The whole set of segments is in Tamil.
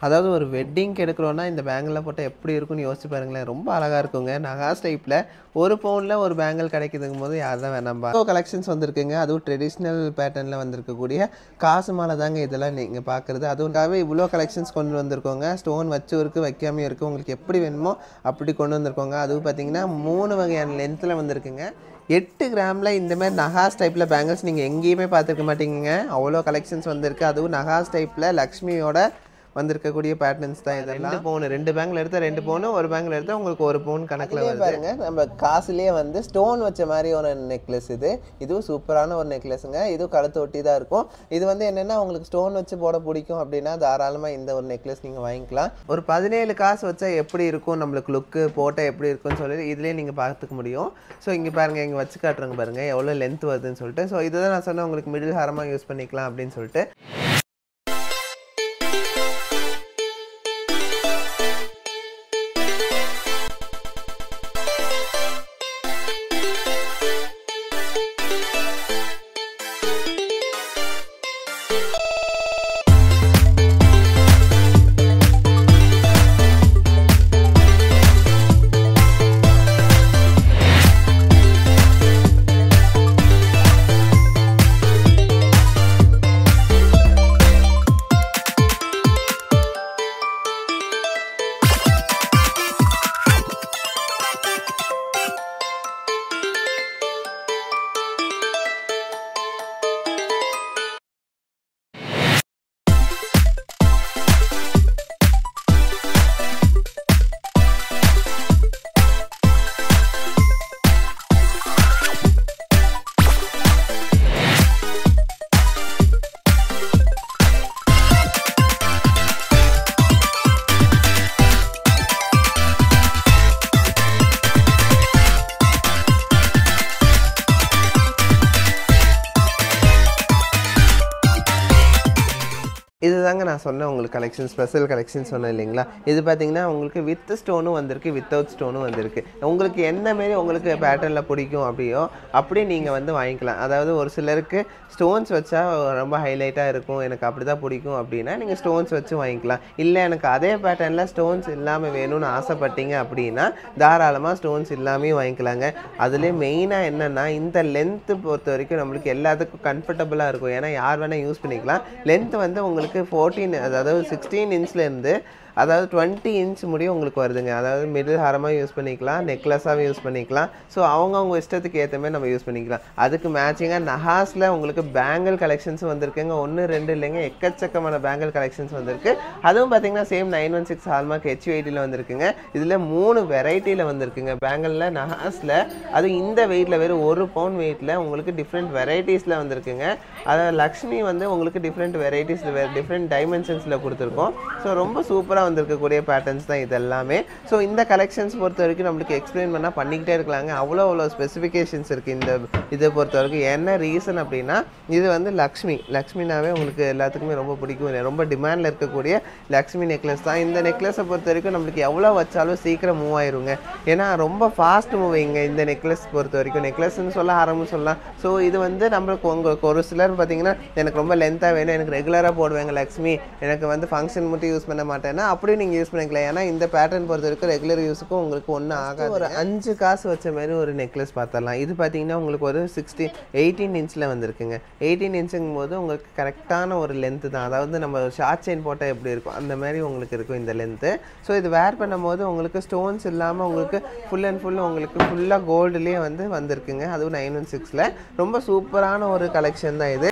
அதாவது ஒரு வெட்டிங்க்கு எடுக்கிறோன்னா இந்த பேங்கிள்லாம் போட்டால் எப்படி இருக்குன்னு யோசிச்சு பாருங்களேன். ரொம்ப அழகாக இருக்குங்க. நகாஸ் டைப்பில் ஒரு பவுனில் ஒரு பேங்கிள் கிடைக்குதுங்கும் போது யார் தான் வேணாம்பா. கலெக்ஷன்ஸ் வந்திருக்குங்க. அதுவும் ட்ரெடிஷ்னல் பேட்டர்னில் வந்திருக்கக்கூடிய காசு மாலை தாங்க இதெல்லாம் நீங்கள் பார்க்குறது. அதுவும்காகவே இவ்வளோ கலெக்ஷன்ஸ் கொண்டு வந்திருக்கோங்க. ஸ்டோன் வச்சு இருக்குது, வைக்காமையும் இருக்குது. உங்களுக்கு எப்படி வேணுமோ அப்படி கொண்டு வந்திருக்கோங்க. அதுவும் பார்த்தீங்கன்னா 3 வகையான லென்த்தில் வந்திருக்குங்க. 8 கிராமில் இந்தமாதிரி நகாஸ் டைப்பில் பேங்கிள்ஸ் நீங்கள் எங்கேயுமே பார்த்துருக்க மாட்டீங்க. அவ்வளோ கலெக்ஷன்ஸ் வந்திருக்கு. அதுவும் நகாஸ் டைப்பில் லக்ஷ்மியோட வந்திருக்கக்கூடிய பேட்டர்ன்ஸ் தான் இதெல்லாம். 2 பவுன் 2 பேங்கில் எடுத்தால் 2 பவுன், ஒரு பேங்கில் எடுத்தால் உங்களுக்கு 1 பவுன் கணக்கில் வருது. பாருங்க, நம்ம காசுலேயே வந்து ஸ்டோன் வச்ச மாதிரி ஒரு நெக்லஸ் இதுவும் சூப்பரான ஒரு நெக்லஸுங்க. இதுவும் கழுத்து ஒட்டி தான் இருக்கும். இது வந்து என்னென்னா உங்களுக்கு ஸ்டோன் வச்சு போட பிடிக்கும் அப்படின்னா தாராளமாக இந்த ஒரு நெக்லஸ் நீங்கள் வாங்கிக்கலாம். ஒரு 17 காசு வச்சா எப்படி இருக்கும், நம்மளுக்கு லுக்கு போட்டால் எப்படி இருக்குன்னு சொல்லி இதுலேயே நீங்கள் பார்த்துக்க முடியும். ஸோ இங்கே பாருங்கள், இங்கே வச்சு காட்டுறங்க பாருங்கள் எவ்வளோ லென்த் வருதுன்னு சொல்லிட்டு. ஸோ இதுதான் நான் சொன்னேன் உங்களுக்கு மிடில் ஹாரமாக யூஸ் பண்ணிக்கலாம் அப்படின்னு சொல்லிட்டு. இதுதாங்க நான் சொன்னேன் உங்களுக்கு கலெக்ஷன், ஸ்பெஷல் கலெக்ஷன் சொன்னேன் இல்லைங்களா. இது பார்த்தீங்கன்னா உங்களுக்கு வித் ஸ்டோனும் வந்திருக்கு, வித்தவுட் ஸ்டோனும் வந்திருக்கு. உங்களுக்கு என்ன மாரி உங்களுக்கு பேட்டர்னில் பிடிக்கும் அப்படியோ அப்படி நீங்கள் வந்து வாங்கிக்கலாம். அதாவது ஒரு சிலருக்கு ஸ்டோன்ஸ் வச்சா ரொம்ப ஹைலைட்டாக இருக்கும், எனக்கு அப்படி தான் பிடிக்கும் அப்படின்னா நீங்கள் ஸ்டோன்ஸ் வச்சு வாங்கிக்கலாம். இல்லை எனக்கு அதே பேட்டர்னில் ஸ்டோன்ஸ் இல்லாமல் வேணும்னு ஆசைப்பட்டீங்க அப்படின்னா தாராளமாக ஸ்டோன்ஸ் இல்லாமையும் வாங்கிக்கலாங்க. அதுலேயே மெயினாக என்னென்னா இந்த லென்த்து பொறுத்த வரைக்கும் நம்மளுக்கு எல்லாத்துக்கும் கம்ஃபர்டபுளாக இருக்கும். ஏன்னா யார் வேணால் யூஸ் பண்ணிக்கலாம். லென்த் வந்து உங்களுக்கு 14 அதாவது 16 இன்ச்லேருந்து அதாவது 20 இன்ச் முடியும் உங்களுக்கு வருதுங்க. அதாவது மிடில் ஹாரமாக யூஸ் பண்ணிக்கலாம், நெக்லஸாகவும் யூஸ் பண்ணிக்கலாம். ஸோ அவங்கவுங்க இஷ்டத்துக்கு ஏற்ற மாதிரி நம்ம யூஸ் பண்ணிக்கலாம். அதுக்கு மேட்சிங்காக நஹாஸில் உங்களுக்கு பேங்கிள் கலெக்ஷன்ஸும் வந்திருக்குங்க. 1 2 இல்லைங்க, எக்கச்சக்கமான பேங்கிள் கலெக்ஷன்ஸ் வந்திருக்கு. அதுவும் பார்த்தீங்கன்னா சேம் 916 ஹால்மார்க் HUID வந்திருக்குங்க. இதில் 3 வெரைட்டியில் வந்திருக்குங்க பேங்கிளில் நஹாஸில். அதுவும் இந்த வெயிட்டில் வெறும் 1 பவுன் வெயிட்டில் உங்களுக்கு டிஃப்ரெண்ட் வெரைட்டிஸில் வந்திருக்குங்க. அதாவது லக்ஷ்மி வந்து உங்களுக்கு டிஃப்ரெண்ட் வெரைட்டிஸில் டிஃப்ரெண்ட் டைமென்ஷன்ஸில் கொடுத்துருக்கோம். ஸோ ரொம்ப சூப்பராக வந்திருக்கக்கூடிய பேட்டர்ன்ஸ் தான் இதெல்லாமே. ஸோ இந்த கலெக்ஷன்ஸ் பொறுத்த வரைக்கும் நம்மளுக்கு எக்ஸ்பிளைன் பண்ணால் பண்ணிக்கிட்டே இருக்கலாங்க. அவ்வளோ ஸ்பெசிஃபிகேஷன்ஸ் இருக்குது இந்த இதை பொறுத்த வரைக்கும். என்ன ரீசன் அப்படின்னா இது வந்து லக்ஷ்மினாவே உங்களுக்கு எல்லாத்துக்குமே ரொம்ப பிடிக்கும், ரொம்ப டிமாண்டில் இருக்கக்கூடிய லக்ஷ்மி நெக்லஸ் தான். இந்த நெக்லஸை பொறுத்த வரைக்கும் நம்மளுக்கு எவ்வளோ வச்சாலும் சீக்கிரம் மூவ் ஆயிருங்க. ஏன்னா ரொம்ப ஃபாஸ்ட் மூவிங்க இந்த நெக்லஸ் பொறுத்த வரைக்கும். நெக்லஸ்ன்னு சொல்ல ஆரம்பம் சொல்லலாம். ஸோ இது வந்து நம்மளுக்கு உங்களுக்கு ஒரு சிலர் பார்த்தீங்கன்னா எனக்கு ரொம்ப லென்த்தாக வேணும், எனக்கு ரெகுலராக போடுவேங்க லக்ஷ்மி, எனக்கு வந்து ஃபங்க்ஷன் மட்டும் யூஸ் பண்ண மாட்டேன்னா அப்படியே நீங்கள் யூஸ் பண்ணிக்கலாம். ஏன்னா இந்த பேட்டர்ன் பொறுத்த வரைக்கும் ரெகுலர் யூஸுக்கும் உங்களுக்கு ஒன்றும் ஆகாது. ஒரு 5 காசு வச்ச மாதிரி ஒரு நெக்லஸ் பார்த்துடலாம். இது பார்த்தீங்கன்னா உங்களுக்கு ஒரு 18 இன்ச்சில் வந்திருக்குங்க. 18 இன்ச்சுங்கும் போது உங்களுக்கு கரெக்டான ஒரு லென்த்து தான். அதாவது நம்ம ஷார்ட் செயின் போட்டால் எப்படி இருக்கும் அந்த மாதிரி உங்களுக்கு இருக்கும் இந்த லென்த்து. ஸோ இது வேர் பண்ணும்போது உங்களுக்கு ஸ்டோன்ஸ் இல்லாமல் உங்களுக்கு ஃபுல் அண்ட் ஃபுல் உங்களுக்கு ஃபுல்லாக கோல்டுலேயே வந்திருக்குங்க. அதுவும் 916ல் ரொம்ப சூப்பரான ஒரு கலெக்ஷன் தான் இது.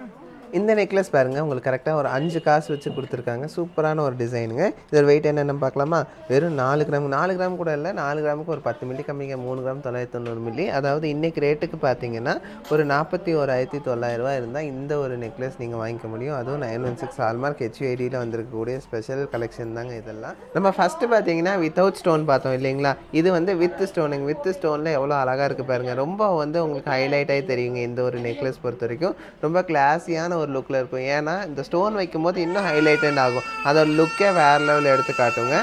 இந்த நெக்லஸ் பாருங்கள், உங்களுக்கு கரெக்டாக ஒரு 5 காசு வச்சு கொடுத்துருக்காங்க. சூப்பரான ஒரு டிசைனுங்க. இதோட வெயிட் என்னென்னு பார்க்கலாமா? வெறும் 4 கிராம். 4 கிராம் கூட இல்லை, 4 கிராமுக்கு ஒரு 10 மில்லி கம்மிங்க. 3 கிராம் 990 மில்லி. அதாவது இன்றைக்கி ரேட்டுக்கு பார்த்தீங்கன்னா ஒரு 41,900 இருந்தால் இந்த ஒரு நெக்லஸ் நீங்கள் வாங்கிக்க முடியும். அதுவும் 916 ஹால்மார்க் HUID வந்திருக்கக்கூடிய ஸ்பெஷல் கலெக்ஷன் தாங்க இதெல்லாம். நம்ம ஃபஸ்ட்டு பார்த்தீங்கன்னா வித்தவுட் ஸ்டோன் பார்த்தோம் இல்லைங்களா. இது வந்து வித் ஸ்டோனுங்க. வித் ஸ்டோனில் எவ்வளோ அழகாக இருக்குது பாருங்கள். ரொம்ப வந்து உங்களுக்கு ஹைலைட்டாகி தெரியுங்க இந்த ஒரு நெக்லஸ் பொறுத்த வரைக்கும். ரொம்ப கிளாஸியான ஒரு லுக்கில் இருக்கும். ஏன்னா இந்த ஸ்டோன் வைக்கும்போது இன்னும் ஹைலைட்டட் ஆகும். அதோட லுக்கே வேறு லெவலில் எடுத்து காட்டுங்க.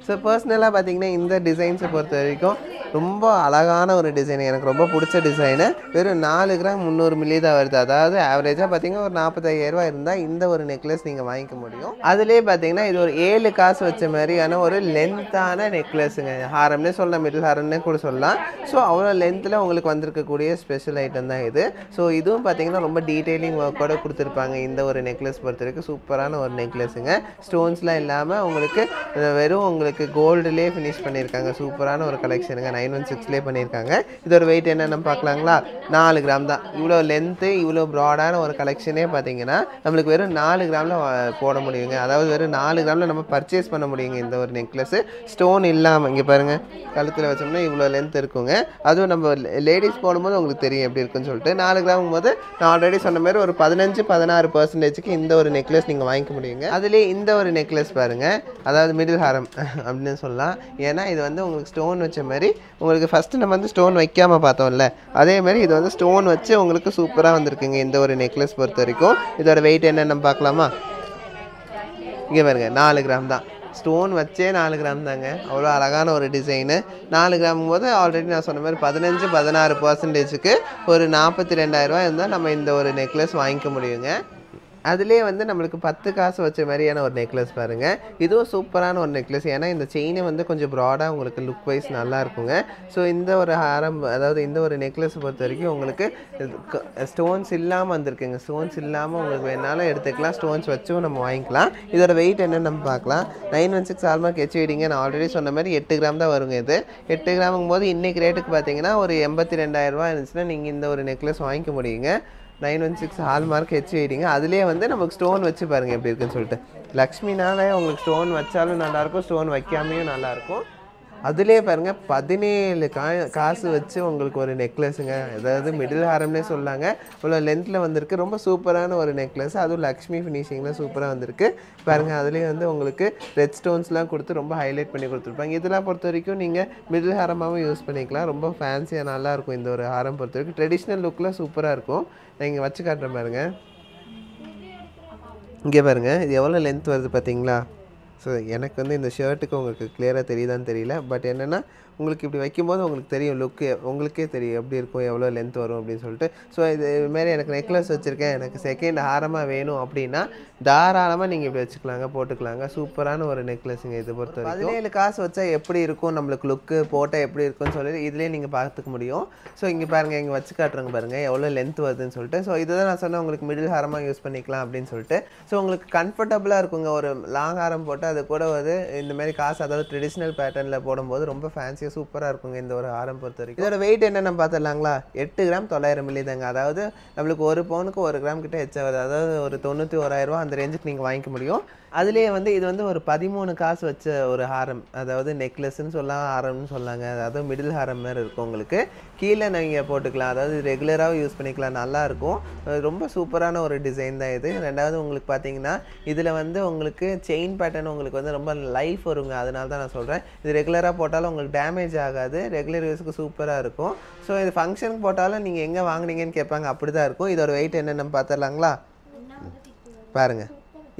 ஸோ பர்சனலாக பார்த்தீங்கன்னா இந்த டிசைன்ஸை பொறுத்த வரைக்கும் ரொம்ப அழகான ஒரு டிசைன், எனக்கு ரொம்ப பிடிச்ச டிசைனு. வெறும் 4 கிராம் 300 மில்லி தான் வருது. அதாவது ஆவரேஜாக பார்த்தீங்கன்னா ஒரு 45,000 இருந்தால் இந்த ஒரு நெக்லஸ் நீங்கள் வாங்கிக்க முடியும். அதுலேயே பார்த்தீங்கன்னா இது ஒரு 7 காசு வச்ச மாதிரியான ஒரு லென்த்தான நெக்லஸுங்க. ஹாரம்னே சொல்லலாம், மிடில் ஹாரம்னே கூட சொல்லலாம். ஸோ அவ்வளோ லென்த்தில் உங்களுக்கு வந்திருக்கக்கூடிய ஸ்பெஷல் ஐட்டம் தான் இது. ஸோ இதுவும் பார்த்தீங்கன்னா ரொம்ப டீட்டெயிலிங் ஒர்க்கோட கொடுத்துருப்பாங்க. இந்த ஒரு நெக்லஸ் பொறுத்த வரைக்கும் சூப்பரான ஒரு நெக்லஸுங்க. ஸ்டோன்ஸ்லாம் இல்லாமல் உங்களுக்கு வெறும் உங்களுக்கு கோல்டுலேயே ஃபினிஷ் பண்ணியிருக்காங்க. சூப்பரான ஒரு கலெக்ஷனுங்க. 916லேயே பண்ணியிருக்காங்க. இதோட வெயிட் என்னென்னு பார்க்கலாங்களா? 4 கிராம் தான். இவ்வளோ லென்த்து இவ்வளோ ப்ராடான ஒரு கலெக்ஷனே பார்த்தீங்கன்னா நம்மளுக்கு வெறும் 4 கிராமில் போட முடியுங்க. அதாவது வெறும் 4 கிராமில் நம்ம பர்ச்சேஸ் பண்ண முடியுங்க இந்த ஒரு நெக்லஸ்ஸு. ஸ்டோன் இல்லாமல் இங்கே பாருங்கள், கழுத்தில் வச்சோம்னா இவ்வளோ லென்த் இருக்குங்க. அதுவும் நம்ம லேடிஸ் போடும்போது உங்களுக்கு தெரியும் எப்படி இருக்குன்னு சொல்லிட்டு. 4 கிராம் போது நான் ஆல்ரெடி சொன்ன மாதிரி ஒரு 15-16% இந்த ஒரு நெக்லஸ் நீங்கள் வாங்கிக்க முடியுங்க. அதுலேயே இந்த ஒரு நெக்லஸ் பாருங்கள், அதாவது மிடில் ஹாரம் அப்படின்னு சொல்லலாம். ஏன்னா இது வந்து உங்களுக்கு ஸ்டோன் வச்ச மாதிரி உங்களுக்கு ஃபஸ்ட்டு நம்ம வந்து ஸ்டோன் வைக்காமல் பார்த்தோம்ல, அதே மாதிரி இது வந்து ஸ்டோன் வச்சு உங்களுக்கு சூப்பராக வந்திருக்குங்க இந்த ஒரு நெக்லஸ் பொறுத்த வரைக்கும். இதோட வெயிட் என்னென்னு பார்க்கலாமா? இங்கே பாருங்க, 4 கிராம் தான். ஸ்டோன் வச்சே 4 கிராம் தாங்க. அவ்வளோ அழகான ஒரு டிசைனு. 4 கிராம் போது ஆல்ரெடி நான் சொன்ன மாதிரி 15-16%க்கு ஒரு 42,000 இருந்தால் நம்ம இந்த ஒரு நெக்லஸ் வாங்கிக்க முடியுங்க. அதுலேயே வந்து நம்மளுக்கு 10 காசு வச்ச மாதிரியான ஒரு நெக்லஸ் பாருங்கள். இதுவும் சூப்பரான ஒரு நெக்லஸ். ஏன்னா இந்த செயினை வந்து கொஞ்சம் ப்ராடாக உங்களுக்கு லுக் வைஸ் நல்லா இருக்குங்க. ஸோ இந்த ஒரு ஹாரம், அதாவது இந்த ஒரு நெக்லஸ் பொறுத்த வரைக்கும் உங்களுக்கு ஸ்டோன்ஸ் இல்லாமல் வந்திருக்குங்க. ஸ்டோன்ஸ் இல்லாமல் உங்களுக்கு வேணாலும் எடுத்துக்கலாம், ஸ்டோன்ஸ் வச்சும் நம்ம வாங்கிக்கலாம். இதோட வெயிட் என்னென்னு நம்ம பார்க்கலாம். 916 ஹால்மார்க் HUDங்க. நான் ஆல்ரெடி சொன்ன மாதிரி 8 கிராம் தான் வருங்க. இது 8 கிராமுங்கும் போது இன்றைக்கி ரேட்டுக்கு பார்த்தீங்கன்னா ஒரு 82,000 இருந்துச்சுன்னா நீங்கள் இந்த ஒரு நெக்லஸ் வாங்கிக்க முடியுங்க. 916 ஹால்மார்க் HUDங்க. அதுலேயே வந்து நமக்கு ஸ்டோன் வச்சு பாருங்கள் எப்படி இருக்குன்னு சொல்லிட்டு. லக்ஷ்மினாலே உங்களுக்கு ஸ்டோன் வச்சாலும் நல்லாயிருக்கும், ஸ்டோன் வைக்காமையும் நல்லாயிருக்கும். அதுலேயே பாருங்கள் 17 காசு வச்சு உங்களுக்கு ஒரு நெக்லஸுங்க. அதாவது மிடில் ஹாரம்னே சொல்லாங்க. இவ்வளோ லென்த்தில் வந்திருக்கு. ரொம்ப சூப்பரான ஒரு நெக்லஸ். அதுவும் லக்ஷ்மி ஃபினிஷிங்கில் சூப்பராக வந்திருக்கு பாருங்கள். அதுலேயே வந்து உங்களுக்கு ரெட் ஸ்டோன்ஸ்லாம் கொடுத்து ரொம்ப ஹைலைட் பண்ணி கொடுத்துருப்பாங்க. இதெல்லாம் பொறுத்த வரைக்கும் நீங்கள் மிடில் ஹாரமாகவும் யூஸ் பண்ணிக்கலாம். ரொம்ப ஃபேன்சியாக நல்லாயிருக்கும் இந்த ஒரு ஹாரம் பொறுத்த வரைக்கும். ட்ரெடிஷ்னல் லுக்கில் சூப்பராக இருக்கும். நான் இங்கே வச்சு காட்டுறேன் பாருங்கள். இங்கே பாருங்கள், இது எவ்வளோ லென்த் வருது பார்த்தீங்களா? ஸோ எனக்கு வந்து இந்த ஷர்ட்டுக்கு உங்களுக்கு கிளியராக தெரியுதான்னு தெரியல. பட் என்னென்னா உங்களுக்கு இப்படி வைக்கும்போது உங்களுக்கு தெரியும், லுக்கு உங்களுக்கே தெரியும் எப்படி இருக்கும், எவ்வளோ லென்த் வரும் அப்படின்னு சொல்லிட்டு. ஸோ இதுமாரி எனக்கு நெக்லஸ் வச்சுருக்கேன், எனக்கு செகண்ட் ஹாரமாக வேணும் அப்படின்னா தாராளமாக நீங்கள் இப்படி வச்சுக்கலாங்க, போட்டுக்கலாங்க. சூப்பரான ஒரு நெக்லஸுங்க இது பொறுத்த வரைக்கும். 17 காசு வச்சா எப்படி இருக்கும் நம்மளுக்கு லுக்கு, போட்டால் எப்படி இருக்குன்னு சொல்லி இதுலேயே நீங்கள் பார்த்துக்க முடியும். ஸோ இங்கே பாருங்கள், இங்கே வச்சு காட்டுறங்க பாருங்கள் எவ்வளோ லென்த் வருதுன்னு சொல்லிட்டு. ஸோ இதுதான் நான் சொன்னேன் உங்களுக்கு மிடில் ஹாரமாக யூஸ் பண்ணிக்கலாம் அப்படின்னு சொல்லிட்டு. ஸோ உங்களுக்கு கம்ஃபர்டபுளாக இருக்குங்க. ஒரு லாங் ஹாரம் போட்டு அது கூட வந்து இந்தமாரி காசு, அதாவது ட்ரெடிஷ்னல் பேட்டர்னில் போடும்போது ரொம்ப ஃபேன்சியாக சூப்பராக இருக்குங்க இந்த ஒரு ஹாரம் பொறுத்த வரைக்கும். இதோட வெயிட் என்னென்னு பார்த்துடலாங்களா? 8 கிராம் 900 மில்லி தாங்க. அதாவது நம்மளுக்கு 1 பவுனுக்கு 1 கிராம் கிட்ட எச்சா வருது. அதாவது ஒரு 91,000 அந்த ரேஞ்சுக்கு நீங்கள் வாங்கிக்க முடியும். அதுலேயே வந்து இது வந்து ஒரு 13 காசு வச்ச ஒரு ஹாரம், அதாவது நெக்லஸ்ன்னு சொல்லலாம், ஹாரம்னு சொல்லாங்க. அதாவது மிடில் ஹாரம் மாதிரி இருக்கும். உங்களுக்கு கீழே நீங்கள் போட்டுக்கலாம், அதாவது ரெகுலராகவும் யூஸ் பண்ணிக்கலாம், நல்லாயிருக்கும். ரொம்ப சூப்பரான ஒரு டிசைன் தான் இது. ரெண்டாவது உங்களுக்கு பார்த்தீங்கன்னா இதில் வந்து உங்களுக்கு செயின் பேட்டர்ன் உங்களுக்கு வந்து ரொம்ப லைஃப் வருங்க. அதனால தான் நான் சொல்கிறேன். இது ரெகுலராக போட்டாலும் உங்களுக்கு டேமேஜ் ஆகாது, ரெகுலர் யூஸுக்கு சூப்பராக இருக்கும். ஸோ இது ஃபங்க்ஷனுக்கு போட்டாலும் நீங்கள் எங்கே வாங்கினீங்கன்னு கேட்பாங்க, அப்படி தான் இருக்கும். இதோட வெயிட் என்னென்னு பார்த்துடலாங்களா? பாருங்கள்,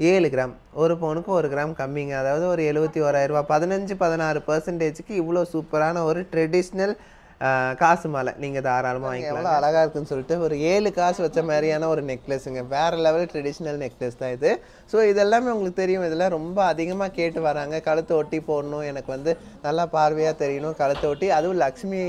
7 கிராம். 1 பவுனுக்கு 1 கிராம் கம்மிங்க. அதாவது ஒரு 71,000, 15-16%க்கு இவ்வளோ சூப்பரான ஒரு ட்ரெடிஷ்னல் காசு மாலை நீங்கள் தாராளமாக வாங்கிக்கலாம். எவ்வளோ அழகாக இருக்குன்னு சொல்லிட்டு ஒரு 7 காசு வச்ச மாதிரியான ஒரு நெக்லஸுங்க. வேறு லெவல் ட்ரெடிஷ்னல் நெக்லஸ் தான் இது. ஸோ இதெல்லாமே உங்களுக்கு தெரியும், இதெல்லாம் ரொம்ப அதிகமாக கேட்டு வராங்க. கழுத்து ஒட்டி போடணும், எனக்கு வந்து நல்லா பார்வையாக தெரியணும், கழுத்து ஒட்டி, அதுவும் லக்ஷ்மி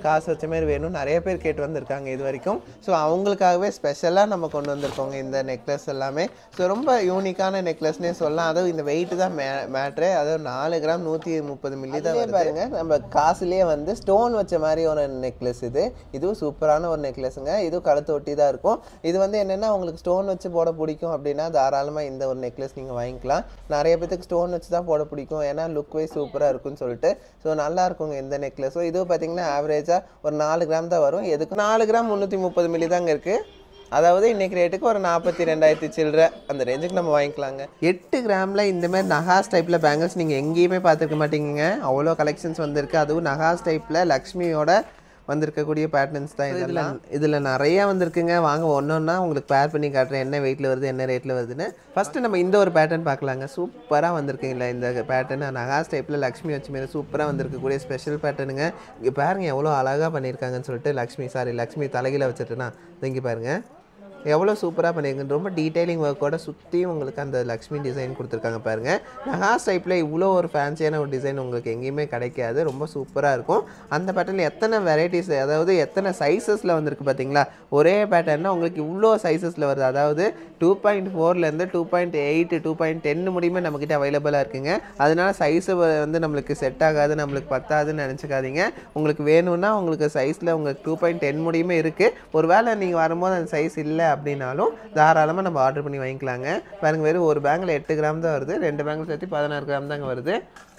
காசு வச்ச மாதிரி வேணும், நிறைய பேர் கேட்டு வந்திருக்காங்க இது வரைக்கும். ஸோ அவங்களுக்காகவே ஸ்பெஷலாக நம்ம கொண்டு வந்திருக்கோங்க இந்த நெக்லஸ் எல்லாமே. ஸோ ரொம்ப யூனிக்கான நெக்லஸ்னே சொல்லலாம். அதுவும் இந்த வெயிட்டு தான் மேட்ரு. அதுவும் 4 கிராம் 130 மில்லி தான் பாருங்க. நம்ம காசுலேயே வந்து ஸ்டோன் வச்ச மாதிரி ஒரு நெக்லஸ் இது. இதுவும் சூப்பரான ஒரு நெக்லஸுங்க. இதுவும் கழுத்து ஒட்டி தான் இருக்கும். இது வந்து என்னென்னா உங்களுக்கு ஸ்டோன் வச்சு போட பிடிக்கும் அப்படின்னா தாராளமாக இந்த ஒரு நெக்லஸ் நீங்கள் வாங்கிக்கலாம். நிறைய பேருக்கு ஸ்டோன் வச்சு தான் போட பிடிக்கும், ஏன்னா லுக் வைஸ் சூப்பராக இருக்குன்னு சொல்லிட்டு. ஸோ நல்லா இருக்குங்க இந்த நெக்லஸும். இதுவும் பார்த்தீங்கன்னா ஆவரேஜாக ஒரு 4 கிராம் தான் வரும். எதுக்கு 4 கிராம் 330 மில்லி தாங்க இருக்குது. அதாவது இன்றைக்கி ரேட்டுக்கு ஒரு 42,000 சில்லற அந்த ரேஞ்சுக்கு நம்ம வாங்கிக்கலாங்க. 8 கிராமில் இந்தமாதிரி நகாஸ் டைப்பில் பேங்கிள்ஸ் நீங்கள் எங்கேயுமே பார்த்துருக்க மாட்டீங்க. அவ்வளோ கலெக்ஷன்ஸ் வந்திருக்கு. அதுவும் நகாஸ் டைப்பில் லக்ஷ்மியோட வந்திருக்கக்கூடிய பேட்டர்ன்ஸ் தான் இதில் நிறைய வந்திருக்குங்க. வாங்க ஒன்றா உங்களுக்கு பேர் பண்ணி காட்டுறேன் என்ன வெயிட்டில் வருது என்ன ரேட்டில் வருதுன்னு. ஃபஸ்ட்டு நம்ம இந்த ஒரு பேட்டர்ன் பார்க்கலாங்க. சூப்பராக வந்திருக்குங்களா இந்த பேட்டர்ன். நகாஸ் டைப்பில் லக்ஷ்மி வச்சு மாரி சூப்பராக வந்திருக்கக்கூடிய ஸ்பெஷல் பேட்டர்னுங்க. இங்கே பாருங்கள் எவ்வளோ அழகாக பண்ணியிருக்காங்கன்னு சொல்லிட்டு. லக்ஷ்மி தலைகீழ வச்சுட்டுனா இங்கே பாருங்கள் எவ்வளோ சூப்பராக பண்ணியிருக்குன்னு. ரொம்ப டீட்டெயிலிங் ஒர்க்கோட சுற்றி உங்களுக்கு அந்த லக்ஷ்மி டிசைன் கொடுத்துருக்காங்க பாருங்கள். நகாஸ் டைப்பில் இவ்வளோ ஒரு ஃபேன்சியான ஒரு டிசைன் உங்களுக்கு எங்கேயுமே கிடைக்காது. ரொம்ப சூப்பராக இருக்கும். அந்த பேட்டர்னில் எத்தனை வெரைட்டிஸ், அதாவது எத்தனை சைஸஸில் வந்திருக்கு பார்த்தீங்களா. ஒரே பேட்டர்னா உங்களுக்கு இவ்வளோ சைஸஸில் வருது. அதாவது 2.4லேருந்து 2.8 2.10 முடியுமே நம்மக்கிட்ட அவைலபிளாக இருக்குங்க. அதனால சைஸு வந்து நம்மளுக்கு செட் ஆகாது, நம்மளுக்கு பத்தாதுன்னு நினச்சிக்காதீங்க. உங்களுக்கு வேணும்னா உங்களுக்கு சைஸில் உங்களுக்கு 2.10 முடியுமே இருக்குது. ஒரு வேளை நீங்கள் வரும்போது அந்த சைஸ் இல்லை அப்படின்னாலும் தாராளமாக நம்ம ஆர்டர் பண்ணி வாங்கிக்கலாங்க. பாருங்கள் வெறும் ஒரு பேங்கில் 8 கிராம் தான் வருது. 2 பேங்கில் சேர்த்து 16 கிராம் தாங்க வருது.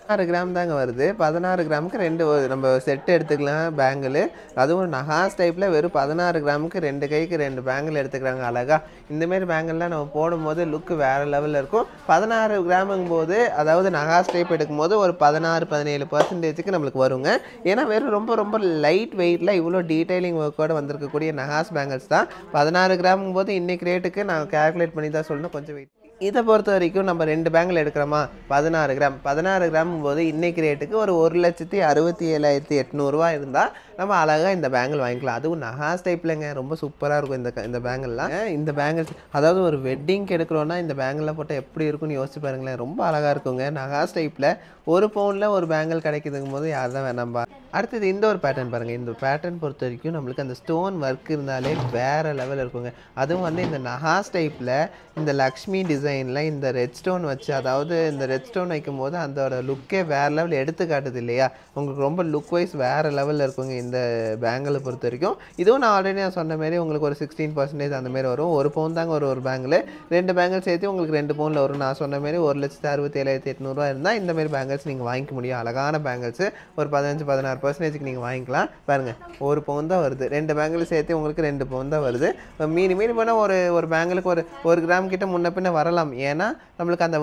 16 கிராம் தாங்க வருது. 16 கிராமுக்கு 2 நம்ம செட்டு எடுத்துக்கலாம் பேங்கிள். அதுவும் நகாஸ் டைப்பில் வெறும் 16 கிராமுக்கு 2 கைக்கு 2 பேங்கிள் எடுத்துக்கிறாங்க அழகாக. இந்தமாரி பேங்கிள்லாம் நம்ம போடும்போது லுக்கு வேறு லெவலில் இருக்கும். 16 கிராமுங்கும் போது அதாவது நகாஸ் டைப் எடுக்கும்போது ஒரு 16-17% நம்மளுக்கு வருங்க. ஏன்னா வெறும் ரொம்ப ரொம்ப லைட் வெயிட்டில் இவ்வளோ டீட்டெயிலிங் ஒர்க்கோடு வந்திருக்கக்கூடிய நகாஸ் பேங்கிள்ஸ் தான். 16 கிராமுங்கும் போது இன்றைக்கி ரேட்டுக்கு நான் கேல்குலேட் பண்ணி தான் சொல்லணும். கொஞ்சம் வெயிட் இதை பொறுத்த வரைக்கும் நம்ம 2 பேங்கில் எடுக்கிறோமா 16 கிராம் 16 கிராம் போது இன்றைக்கி ரேட்டுக்கு ஒரு 1,67,800 இருந்தால் நம்ம அழகாக இந்த பேங்கிள் வாங்கிக்கலாம். அதுவும் நகாஸ் டைப்லங்க ரொம்ப சூப்பராக இருக்கும் இந்த பேங்கிள்லாம். இந்த பேங்கிள்ஸ் அதாவது ஒரு வெட்டிங்க்கு எடுக்கிறோன்னா இந்த பேங்கிளில் போட்டால் எப்படி இருக்குன்னு யோசிச்சு பாருங்களேன். ரொம்ப அழகாக இருக்குங்க. நகாஸ் டைப்பில் 1 பவுனில் ஒரு பேங்கிள் கிடைக்குதுங்கும் போது யார் தான் வேணாம்பா. அடுத்தது இந்த ஒரு பேட்டர்ன் பாருங்கள். இந்த பேட்டர்ன் பொறுத்த வரைக்கும் நம்மளுக்கு அந்த ஸ்டோன் ஒர்க் இருந்தாலே வேறு லெவல் இருக்குங்க. அதுவும் வந்து இந்த நகாஸ் டைப்பில் இந்த லக்ஷ்மி டிசைனில் இந்த ரெட் ஸ்டோன் வச்சு, அதாவது இந்த ரெட் ஸ்டோன் வைக்கும் போது அதோட லுக்கே வேறு லெவல் எடுத்து காட்டுது இல்லையா. உங்களுக்கு ரொம்ப லுக் வைஸ் வேறு லெவலில் இருக்குங்க இந்த பேங்கிளை பொறுத்த வரைக்கும். இதுவும் நான் ஆல்ரெடி சொன்ன மாதிரி உங்களுக்கு ஒரு 16% அந்த மாதிரி வரும். 1 பவுன் தாங்க ஒரு பேங்கிள். 2 பேங்கிள் சேர்த்து உங்களுக்கு 2 பவுனில் வரும். நான் சொன்ன மாதிரி 1,67,800 இருந்தால் இந்த மாதிரி பேங்கிள்ஸ் நீங்கள் வாங்கிக்க முடியும். அழகான பேங்கிள்ஸு ஒரு 15-16% நீங்கள் வாங்கிக்கலாம். பாருங்கள் 1 பவுன் தான் வருது. 2 பேங்கிள் சேர்த்து உங்களுக்கு 2 பவுன் தான் வருது. மீறி போனால் ஒரு பேங்கிளுக்கு ஒரு கிராம் கிட்ட முன்ன பின்ன வரலாம். ஏன்னா நம்மளுக்கு அந்த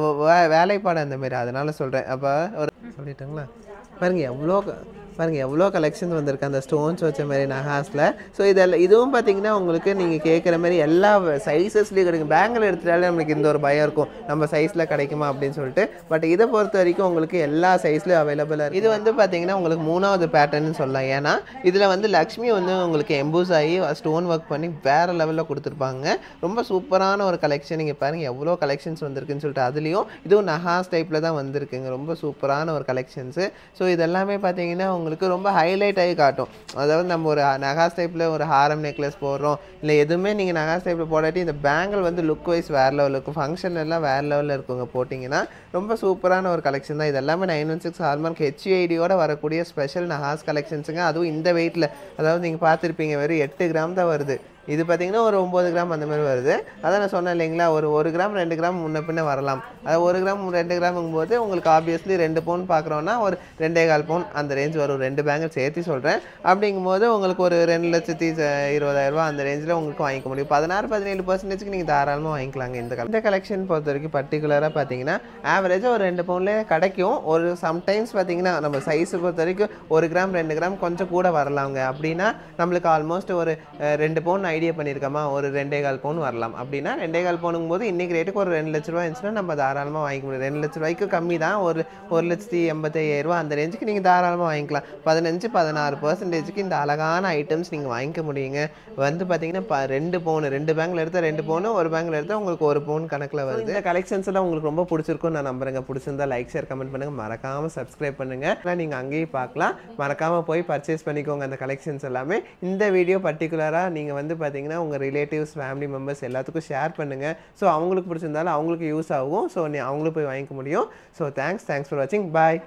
வேலைப்பாடு அந்த மாதிரி, அதனால சொல்கிறேன். அப்போ ஒரு சொல்லிட்டாங்களா பாருங்கள் எவ்வளோ கலெக்ஷன்ஸ் வந்திருக்கு அந்த ஸ்டோன்ஸ் வச்ச மாதிரி நகாஸில். ஸோ இதுவும் பார்த்தீங்கன்னா உங்களுக்கு நீங்கள் கேட்குற மாதிரி எல்லா சைஸஸ்லேயும் கிடைக்கும். பேங்கில் எடுத்துட்டாலே நம்மளுக்கு இந்த ஒரு பயம் இருக்கும், நம்ம சைஸில் கிடைக்குமா அப்படின்னு சொல்லிட்டு. பட் இதை பொறுத்த வரைக்கும் உங்களுக்கு எல்லா சைஸ்லையும் அவைலபிளாக இருக்குது. இது வந்து பார்த்தீங்கன்னா உங்களுக்கு 3வது பேட்டர்ன்னு சொல்லலாம். ஏன்னா இதில் வந்து லக்ஷ்மி வந்து உங்களுக்கு எம்பூஸ் ஆகி ஸ்டோன் ஒர்க் பண்ணி வேறு லெவலில் கொடுத்துருப்பாங்க. ரொம்ப சூப்பரான ஒரு கலெக்ஷன். நீங்கள் பாருங்கள் எவ்வளோ கலெக்ஷன்ஸ் வந்திருக்குன்னு சொல்லிட்டு. அதுலேயும் இதுவும் நகாஸ் டைப்பில் தான் வந்திருக்குங்க. ரொம்ப சூப்பரான ஒரு கலெக்ஷன்ஸு. ஸோ இதெல்லாமே பார்த்தீங்கன்னா உங்களுக்கு ரொம்ப ஹைலைட் ஆகி காட்டும். அதாவது நம்ம ஒரு நகாஸ் டைப்பில் ஒரு ஹாரம் நெக்லஸ் போடுறோம் இல்லை எதுவுமே நீங்கள் நகாஸ் டைப்பில் போடாட்டி இந்த பேங்கிள் வந்து லுக் வைஸ் வேறு லெவலில் இருக்கும். ஃபங்க்ஷன் எல்லாம் வேறு லெவலில் இருக்குங்க போட்டிங்கன்னா. ரொம்ப சூப்பரான ஒரு கலெக்ஷன் தான். இது எல்லாமே 916 ஹால்மார்க் HUID-யோட வரக்கூடிய ஸ்பெஷல் நகாஸ் கலெக்ஷன்ஸுங்க. அதுவும் இந்த வெயிட்டில், அதாவது நீங்கள் பார்த்துருப்பீங்க வெறும் 8 கிராம் தான் வருது. இது பார்த்தீங்கன்னா ஒரு 9 கிராம் அந்த மாதிரி வருது. அதான் நான் சொன்னேன் இல்லைங்களா, ஒரு கிராம் 2 கிராம் முன்ன பின்ன வரலாம். அதாவது 1 கிராம் 2 கிராமுங்கும் போது உங்களுக்கு ஆப்வியஸ்லி 2 பவுன் பார்க்குறோன்னா ஒரு 2.25 பவுன் அந்த ரேஞ்ச் வரும். 2 பேங்கிள் சேர்த்து சொல்கிறேன். அப்படிங்கும்போது உங்களுக்கு ஒரு 2,20,000 அந்த ரேஞ்சில் உங்களுக்கு வாங்கிக்க முடியும். 16-17% நீங்கள் தாராளமாக வாங்கிக்கலாங்க. இந்த கலெக்ஷன் பொறுத்த வரைக்கும் பர்டிகுலராக பார்த்தீங்கன்னா ஆவரேஜாக ஒரு 2 பவுன்லேயே கிடைக்கும். ஒரு சம்டைம்ஸ் பார்த்தீங்கன்னா நம்ம சைஸை பொறுத்த வரைக்கும் 1 கிராம் 2 கிராம் கொஞ்சம் கூட வரலாங்க. அப்படின்னா நம்மளுக்கு ஆல்மோஸ்ட் ஒரு 2 பவுன் ஐடியா பண்ணியிருக்கோமா ஒரு 2.25 பவுன் வரலாம். அப்படின்னா 2.25 பவுனுங்கும் போது இன்றைக்கி ரேட்டுக்கு ஒரு 2 லட்ச ரூபா இருந்துச்சுன்னா நம்ம தாராளமாக வாங்கிக்க முடியும். 2 லட்ச ரூபாய்க்கு கம்மி தான். ஒரு 1,85,000 அந்த ரேஞ்சுக்கு நீங்கள் தாராளமாக வாங்கிக்கலாம். 15-16% இந்த அழகான ஐட்டம்ஸ் நீங்கள் வாங்கிக்க முடியுங்க. வந்து பார்த்தீங்கன்னா 2 பவுன் 2 பேங்கில் எடுத்தால் 2 பவுன், ஒரு பேங்கில் எடுத்தால் உங்களுக்கு 1 பவுன் கணக்கில் வருது. இந்த கலெக்ஷன்ஸ் எல்லாம் உங்களுக்கு ரொம்ப பிடிச்சிருக்கும் நான் நம்புறேங்க. பிடிச்சிருந்தா லைக் ஷேர் கமெண்ட் பண்ணுங்கள். மறக்காமல் சப்ஸ்கிரைப் பண்ணுங்கள். நீங்கள் அங்கேயும் பார்க்கலாம். மறக்காமல் போய் பர்ச்சேஸ் பண்ணிக்கோங்க அந்த கலெக்ஷன்ஸ் எல்லாமே. இந்த வீடியோ பர்டிகுலராக நீங்கள் வந்து பார்த்தீங்கன்னா உங்கள் ரிலேட்டிவ்ஸ் ஃபேமிலி மெம்பர்ஸ் எல்லாத்துக்கும் ஷேர் பண்ணுங்கள். ஸோ அவங்களுக்கு பிடிச்சிருந்தாலும் அவங்களுக்கு யூஸ் ஆகும். ஸோ அவங்களும் போய் வாங்கிக்க முடியும். ஸோ தேங்க்ஸ் ஃபார் வாட்சிங். பாய்.